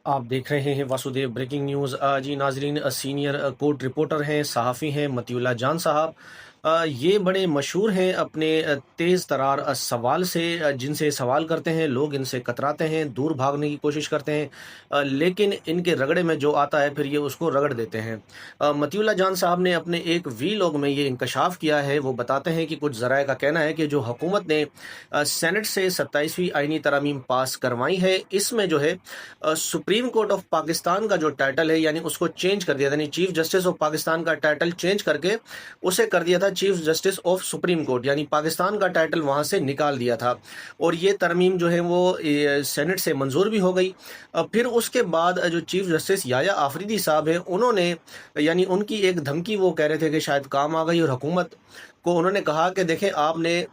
आप देख रहे हैं वासुदेव ब्रेकिंग न्यूज़। जी नाजरीन, सीनियर कोर्ट रिपोर्टर हैं, सहाफ़ी हैं मतीउल्लाह जान साहब। ये बड़े मशहूर हैं अपने तेज़ तरार सवाल से। जिनसे सवाल करते हैं लोग इनसे कतराते हैं, दूर भागने की कोशिश करते हैं, लेकिन इनके रगड़े में जो आता है फिर ये उसको रगड़ देते हैं। मतीउल्लाह जान साहब ने अपने एक वीलॉग में ये इंकशाफ किया है। वो बताते हैं कि कुछ ज़राए का कहना है कि जो हुकूमत ने सेनेट से 27वीं आईनी तरमीम पास करवाई है, इसमें जो है सुप्रीम कोर्ट ऑफ पाकिस्तान का जो टाइटल है यानी उसको चेंज कर दिया था, यानी चीफ जस्टिस ऑफ पाकिस्तान का टाइटल चेंज करके उसे कर दिया था chief justice of supreme court, यानी पाकिस्तान का टाइटल वहां से निकाल दिया था। और ये तरमीम जो है वो सेनेट से मंजूर भी हो गई। फिर उसके बाद जो चीफ जस्टिस याया आफरीदी साहब है, उन्होंने यानी उनकी एक धमकी वो कह रहे थे कि शायद काम आ गई, और हुकूमत को उन्होंने कहा कि देखें आपने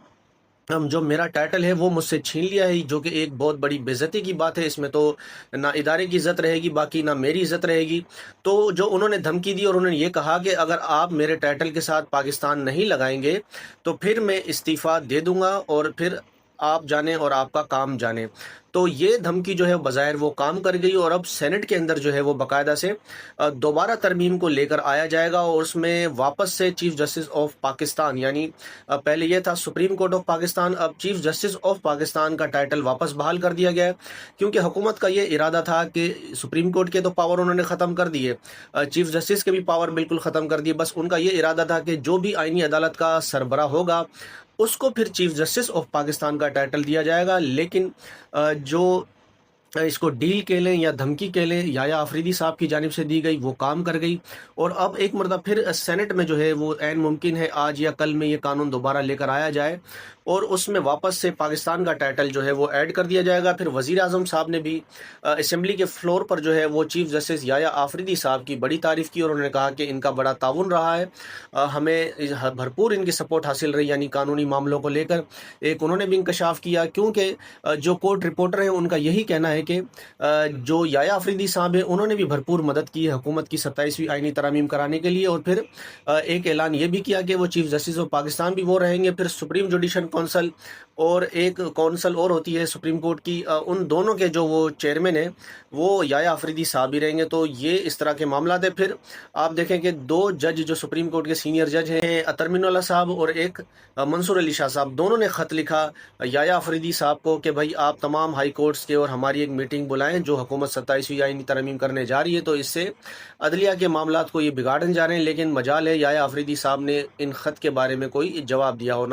जो मेरा टाइटल है वो मुझसे छीन लिया है, जो कि एक बहुत बड़ी बेइज्जती की बात है। इसमें तो ना इदारे की इज्जत रहेगी, बाकी ना मेरी इज्जत रहेगी। तो जो उन्होंने धमकी दी और उन्होंने ये कहा कि अगर आप मेरे टाइटल के साथ पाकिस्तान नहीं लगाएंगे तो फिर मैं इस्तीफ़ा दे दूंगा, और फिर आप जाने और आपका काम जाने। तो ये धमकी जो है बज़ाहिर वो काम कर गई, और अब सेनेट के अंदर जो है वो बाकायदा से दोबारा तरमीम को लेकर आया जाएगा, और उसमें वापस से चीफ जस्टिस ऑफ पाकिस्तान यानी पहले ये था सुप्रीम कोर्ट ऑफ पाकिस्तान, अब चीफ जस्टिस ऑफ पाकिस्तान का टाइटल वापस बहाल कर दिया गया है। क्योंकि हुकूमत का ये इरादा था कि सुप्रीम कोर्ट के तो पावर उन्होंने ख़त्म कर दिए, चीफ जस्टिस के भी पावर बिल्कुल ख़त्म कर दिए। बस उनका ये इरादा था कि जो भी आईनी अदालत का सरबराह होगा उसको फिर चीफ जस्टिस ऑफ पाकिस्तान का टाइटल दिया जाएगा। लेकिन जो इसको डील कह लें या धमकी कह लें, याया आफरीदी साहब की जानिब से दी गई, वो काम कर गई। और अब एक मरतबा फिर सेनेट में जो है वो ऐन मुमकिन है आज या कल में ये कानून दोबारा लेकर आया जाए, और उसमें वापस से पाकिस्तान का टाइटल जो है वो ऐड कर दिया जाएगा। फिर वज़ीर आज़म साहब ने भी असेंबली के फ्लोर पर जो है वो चीफ जस्टिस याया आफरीदी साहब की बड़ी तारीफ़ की, और उन्होंने कहा कि इनका बड़ा ताउन रहा है, हमें भरपूर इनकी सपोर्ट हासिल रही, यानी कानूनी मामलों को लेकर। एक उन्होंने भी इंकशाफ किया, क्योंकि जो कोर्ट रिपोर्टर हैं उनका यही कहना है कि जो याया आफरीदी साहब हैं उन्होंने भी भरपूर मदद की है हुकूमत की 27वीं आईनी तरमीम कराने के लिए। और फिर एक ऐलान ये भी किया कि वो चीफ जस्टिस ऑफ पाकिस्तान भी वो रहेंगे। फिर सुप्रीम जुडिशल काउंसिल और एक काउंसिल और होती है सुप्रीम कोर्ट की, उन दोनों के जो वो चेयरमैन हैं वो याया आफरीदी साहब ही रहेंगे। तो ये इस तरह के मामला है। फिर आप देखें कि दो जज जो सुप्रीम कोर्ट के सीनियर जज हैं, तरमीनुल्लाह साहब और एक मंसूर अली शाह साहब, दोनों ने ख़त लिखा याया आफरीदी साहब को कि भाई आप तमाम हाई कोर्ट्स के और हमारी एक मीटिंग बुलाएं, जो हुकूमत 27वीं आईनी तरमीम करने जा रही है, तो इससे अदलिया के मामलात को ये बिगाड़ने जा रहे हैं। लेकिन मजाल है याया आफरीदी साहब ने इन ख़त के बारे में कोई जवाब दिया हो।